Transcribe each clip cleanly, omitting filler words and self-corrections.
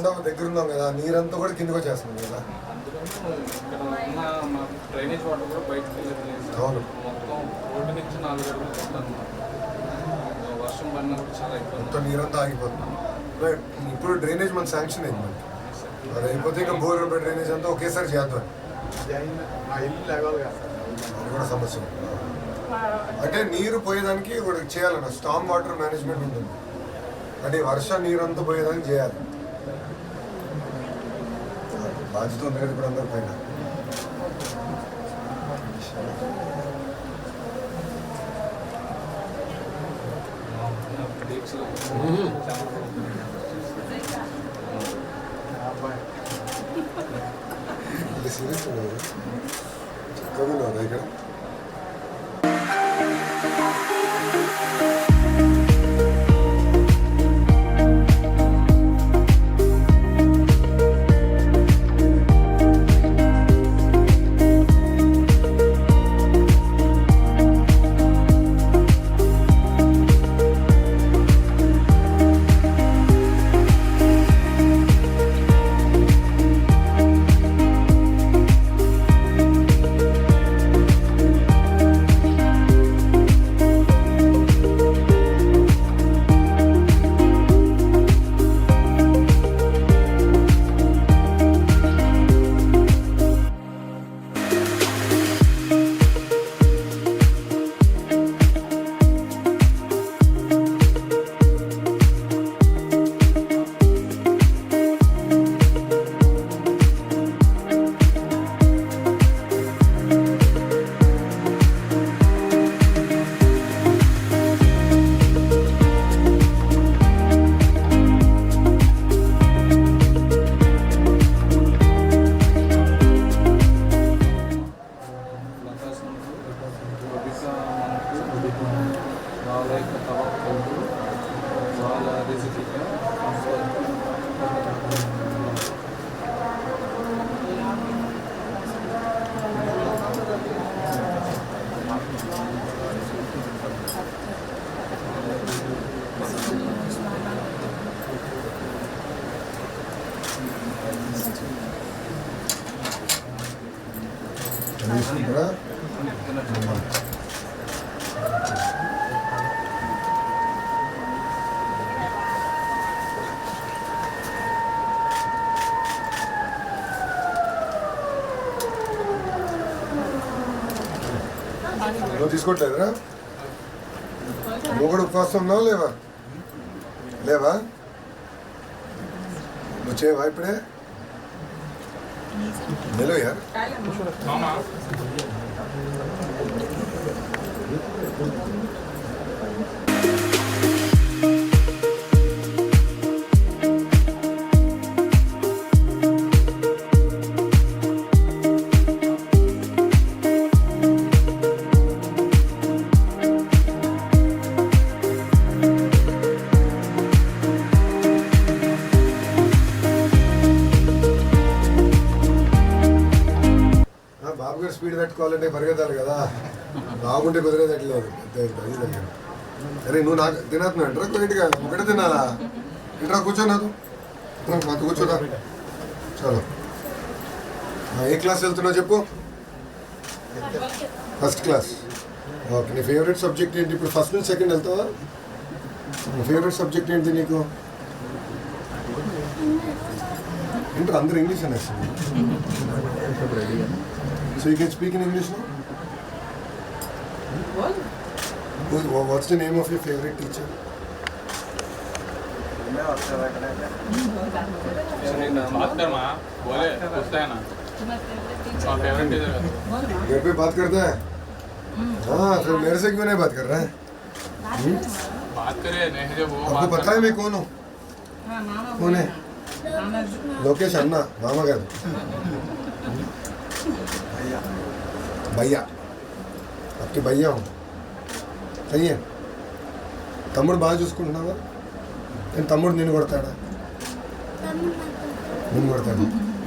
కొండ దగ్గర ఉన్నాం కదా, నీరంతా కూడా కిందకు వచ్చేస్తుంది కదా. డ్రైనేజ్ వాటర్ కూడా బయటకు వెళ్ళట్లేదు. అవును, మొత్తం రోడ్డు నుంచి 4 అడుగులు వర్షం పడినప్పుడు చాలా ఇబ్బంది. మొత్తం నీరంతా ఆగిపోతుంది. ఇప్పుడు డ్రైనేజ్ మన శాంక్షన్ అయింది మనకి. అది అయిపోతే ఇంకా బోర్ డ్రైనేజ్ అంతా ఒకేసారి చేద్దాం. అది కూడా సమస్య. అంటే నీరు పోయేదానికి ఒకటి చేయాలన్న స్టామ్ వాటర్ మేనేజ్మెంట్ ఉంటుంది. అంటే వర్ష నీరంతా పోయేదానికి చేయాలి. బాధ్యత ఉంది కదా ఇప్పుడు అందరి పైన. సీరియస్ చక్కగా ఉన్నారు ఇక్కడ. కూడా నువ్వు తీసుకోవట్లేదురా? నువ్వు కూడా ఉపవాసం ఉన్నావు లేవా? లేవా? నువ్వు చేయవా ఇప్పుడే? हेलो यार స్పీడ్ పెట్టుకోవాలంటే పరిగెత్తాలి కదా, బాగుంటే కుదిరేదట్లేదు. అరే నువ్వు నాకు తినేస్తున్నావు ఇంట్రా, కొన్నింటిగా ఒకటే తినాలా? ఇంట్రా కూర్చో, నాతో కూర్చోదా. చలో, ఏ క్లాస్ వెళ్తున్నావు చెప్పు? First class. ఓకే, నీ ఫేవరెట్ సబ్జెక్ట్ ఏంటి? ఇప్పుడు ఫస్ట్ నుంచి సెకండ్ వెళ్తావా? ఫేవరెట్ సబ్జెక్ట్ ఏంటి నీకు? ఇంటర్ అందరూ English అనేస్తుంది. So you can speak in English now? What's the name of your favorite teacher? घर पे बात करता है? हाँ, फिर मेरे से क्यों नहीं बात कर रहा है? बात करे नहीं, जब वो आपको पता है मैं कौन हूँ? कौन है? लोकेश अन्ना, मामा का भैया, आपके भैया हूँ. सही है. తమ్ముడు బాగా చూసుకుంటున్నావా? నేను తమ్ముడు నిన్ను కొడతాడా? నిన్ను కొడతాడు.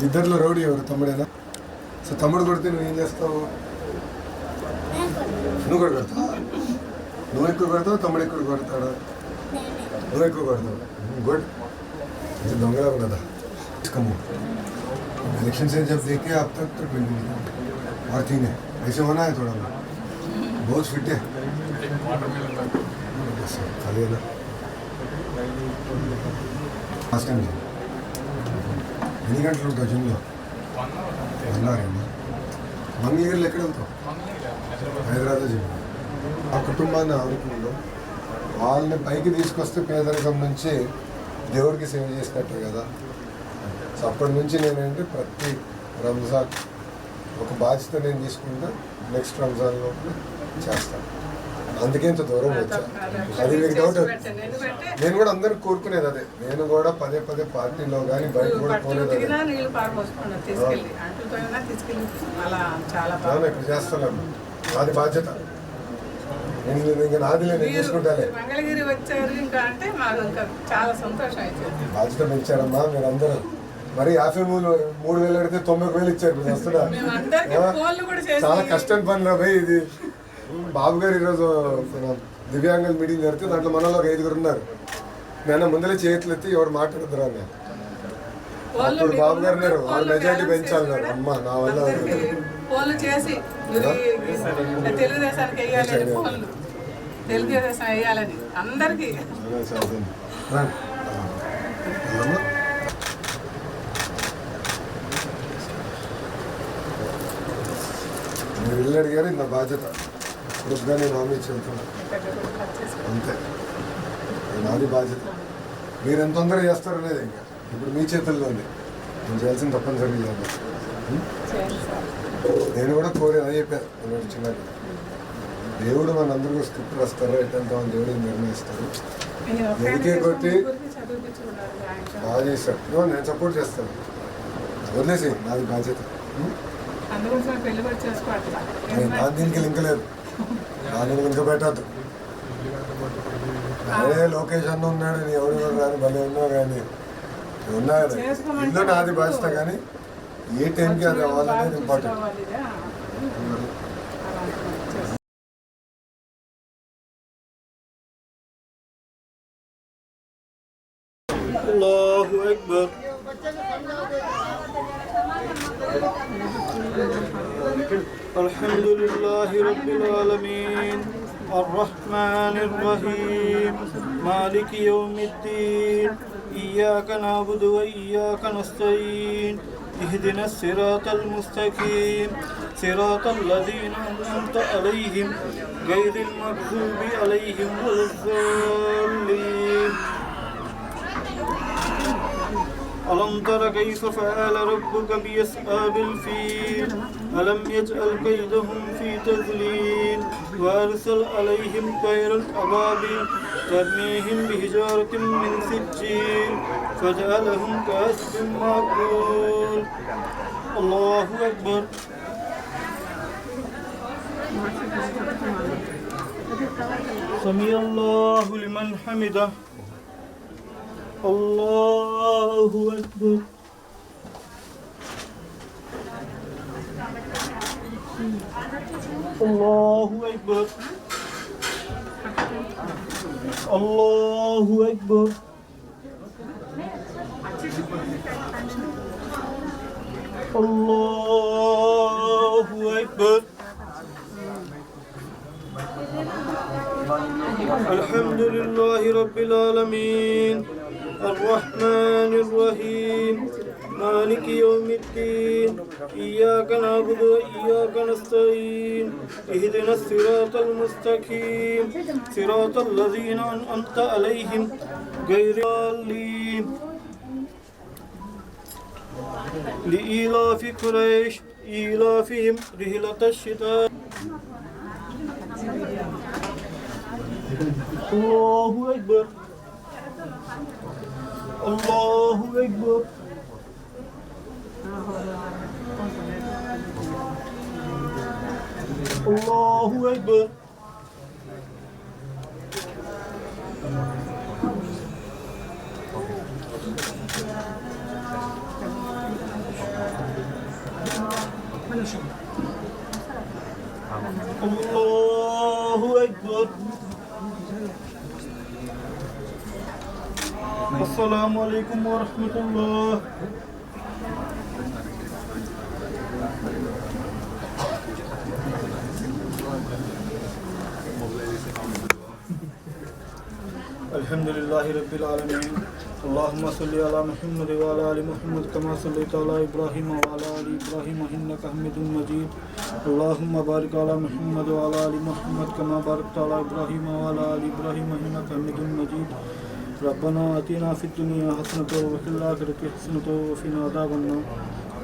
ఇద్దరిలో రౌడీ ఎవరు? తమ్ముడేనా? సో తమ్ముడు కొడితే నువ్వు ఏం చేస్తావు? నువ్వు కూడా కొడతావు. నువ్వు ఎక్కువ కొడతావు, తమ్ముడు ఎక్కువ కొడతాడా? నువ్వు ఎక్కువ కొడతావు. గుడ్. ఇది దొంగలా ఉన్నదా? कम हो इलेक्शन से जब देखे अब तक तो 20 और 3 है ऐसे होना है थोड़ा बहुत फिट है खाली है ना ఫస్ట్ టైం ఎన్ని గంటలు ఉంటావు జిమ్లో 1 అవర్ 1 ఇయర్లో ఎక్కడ వెళ్తావు హైదరాబాద్ జిమ్ ఆ కుటుంబాన్ని ఆదుకుంటూ వాళ్ళని పైకి తీసుకొస్తే పేదరికం నుంచి దేవుడికి సేవ చేసినట్టే కదా. సో అప్పటి నుంచి నేనంటే ప్రతి రంజాన్ ఒక బాధ్యత నేను తీసుకుంటా, నెక్స్ట్ రంజాన్లో చేస్తాను. అందుకే ఇంత దూరం వచ్చా. అది మీకు డౌట్. నేను కూడా అందరికి కోరుకునేది అదే. నేను కూడా పదే పార్టీలో కానీ బయట కూడా పోలేదు. ఇప్పుడు చేస్తున్నాను, అది బాధ్యత. ఇంకా నాది నేను చూసుకుంటానే. మంగళగిరి వచ్చారు ఇంకా అంటే మాకు ఇంకా చాలా సంతోషం అవుతుంది. బాధ్యత పెంచారమ్మా మీరు అందరూ. మరి 53,000 అడిగితే 90,000 ఇచ్చారు. వస్తున్నా చాలా కష్టం పని పోయి ఇది. బాబు గారు ఈరోజు దివ్యాంగుల మీటింగ్ జరిగితే దాంట్లో మనలో ఒక 5 ఉన్నారు. నేను ముందరే చేతులు ఎత్తి ఎవరు మాట్లాడుతున్నారు అని. అప్పుడు బాబు గారు అన్నారు వాళ్ళు మెజారిటీ పెంచాలన్నారు. అమ్మ నా వల్ల ఫోన్లు చేసి తెలుగుదేశానికి వేయాలని, ఫోన్లు తెలుగుదేశం వేయాలని అందరికీ. మీరు ఇల్లు అడిగారు, నా బాధ్యత. ఇప్పుడు నేను హామీ ఇచ్చి వెళ్తున్నాను అంతే. నాది బాధ్యత. మీరు ఎంత తొందరగా చేస్తారు అనేది ఇంకా ఇప్పుడు మీ చేతుల్లో ఉంది. నేను చేయాల్సింది తప్పనిసరిగా చేయాలి. నేను కూడా కోరేది అదే చెప్పాను చిన్న. దేవుడు మనందరికీ స్క్రిప్ట్ రాస్తారు, ఎట్లా దేవుడు నిర్ణయిస్తారు. ఎదికే కొట్టి బాగా చేస్తాడు. నేను సపోర్ట్ చేస్తాను. వదిలేసి నాది బాధ్యత. దీనికి లింక్ లేదు, దానికి లింక్ పెట్టద్దు. అదే లొకేషన్ ఉన్నాడు, ఎవరు రాని భలే ఉన్నావు. కానీ ఉన్నా కదా ఇల్లు నాది బాధ్యత. కానీ ఏ టైంకి అది అవ్వాలనేది ఇంపార్టెంట్. الله أكبر. الحمد لله رب العالمين الرحمن الرحيم مالك يوم الدين إياك نعبد وإياك نستعين اهدنا الصراط المستقيم صراط الذين أنعمت عليهم غير المغضوب عليهم ولا الضالين. ألم تر كيف فعل ربك بأصحاب الفيل ألم يجعل كيدهم في تضليل وأرسل عليهم طيرا أبابيل ترميهم بحجارة من سجيل فجعلهم كعصف مأكول. الله أكبر. سمع الله لمن حمده. الله أكبر. الله أكبر. الله أكبر. الله أكبر. الحمد لله رب العالمين الرحمن الرحيم مالك يوم الدين إياك نعبد وإياك نستعين اهدنا الصراط المستقيم صراط الذين أنعمت عليهم غير الضالين. لإيلاف قريش إيلافهم رحلة الشتاء. الله أكبر. الله أكبر. الله أكبر. الله أكبر. السلام عليكم ورحمة الله. अल्हम्दुलिल्लाहि रब्बिल आलमीन अल्लाहुम्मा सल्लि अला मुहम्मद व अला आलि मुहम्मद कमा सल्लैता अला इब्राहीम व अला आलि इब्राहीम इन्नका हमीदुम मजीद अल्लाहुम्मा बारिक अला मुहम्मद व अला आलि मुहम्मद कमा बारकता अला इब्राहीम व अला आलि इब्राहीम इन्नका हमीदुम मजीद रब्बना आतिना फिद दुनिया हसनतन व फिल आखिरति हसनतन व क़िना अज़ाबन्नार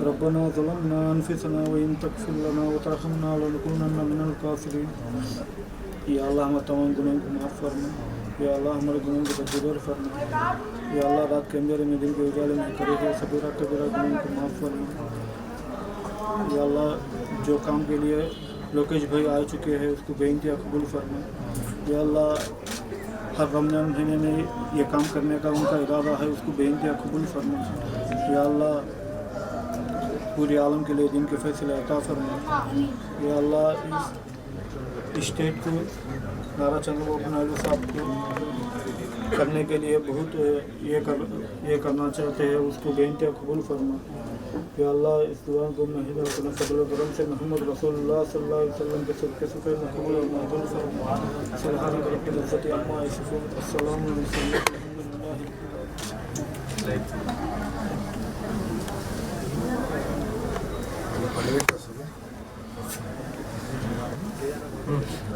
रब्बना ज़लमना अनफुसना व इन तग़फिर लना व तरहमना लनकुनन्ना मिनल कासिरीन। या अल्लाह हमारे तमाम गुनाहों को माफ़ फरमा, या अल्लाह हमारे गुनाहों को दरगुजर फरमा, या अल्लाह रात के अंधेरे में दिन के उजाले में करे हुए सबीरा कबीरा गुनाहों को माफ़ फरमा। या अल्लाह जो काम के लिए लोकेश भाई आ चुके हैं उसको बेइंतहा कबूल फरमा। या अल्लाह हर रमज़ान महीने में ये काम करने का उनका इरादा है उसको बेइंतहा कबूल फरमा। या अल्लाह पूरे आलम के लिए दिन के फैसले अता फरमा। या अल्लाह इस स्टेट को नारा चंद्रबाबू नायडू साहब को करने के लिए बहुत ये करना चाहते हैं उसको बेइंतहा कबूल फरमा। या अल्लाह इस दुआ को महिला अपने फजल व करम से मोहम्मद रसूलुल्लाह सल्लल्लाहु अलैहि वसल्लम के सदक़े से कबूल और मंजूर फरमा। सुब्हान रब्बिल इज़्ज़ति अम्मा यसिफून अस्सलामु अलैकुम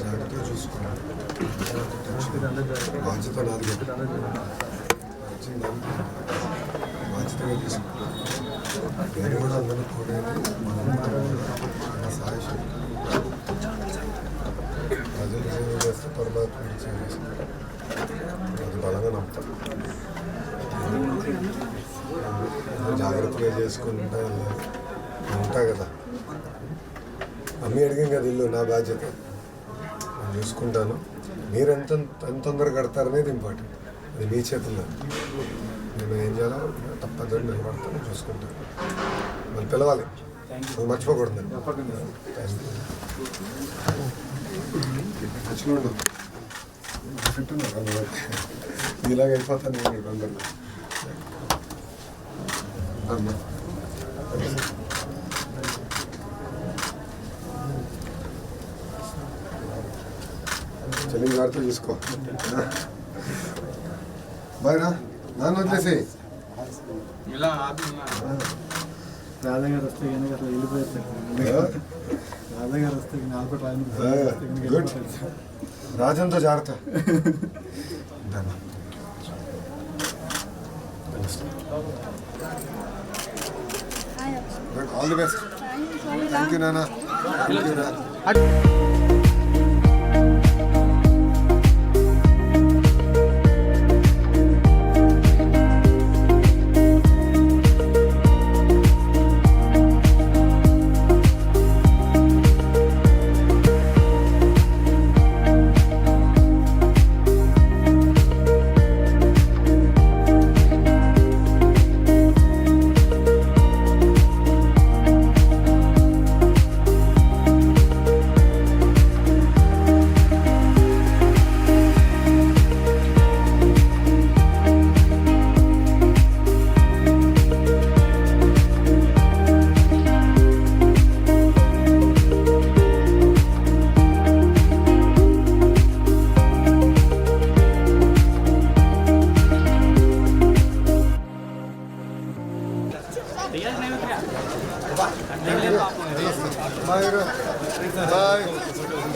జాగ్రత్తగా చూసుకోండి. బాధ్యత నాది బాధ్యతగా తీసుకోండి. నేను కూడా అందరూ కోరేది మన సాయం ప్రజలు సేవ చేస్తే పరమాత్మని సేవ చేస్తారు. అది బలంగా నమ్ముతాం. జాగ్రత్తగా చేసుకుంటా ఉంటా కదా. అమ్మీ అడిగాం కదా ఇల్లు నా బాధ్యత నేను చూసుకుంటాను. మీరు ఎంత తొందరగా కడతారనేది ఇంపార్టెంట్. అది మీ చేతుల్లో. నేను ఏం చేయాలో తప్పదని నిలబడతాను, చూసుకుంటాను. మళ్ళీ పిలవాలి, నువ్వు మర్చిపోకూడదు. మంచిగా ఫిట్ ఉన్నారు ఇలాగ అయిపోతాను నేను అందరిలో. చలి జాగ్రత్త చూసుకో. బాయ్రా నాన్న వదిలేసి ఇలా ఆపి రాధగారు వస్తే కనుక అట్లా వెళ్ళిపోతారు. రాధగారు వస్తే గుడ్. రాజంతో జాగ్రత్త. All the best. Thank you నాన్న. థ్యాంక్ యూ నాన్న.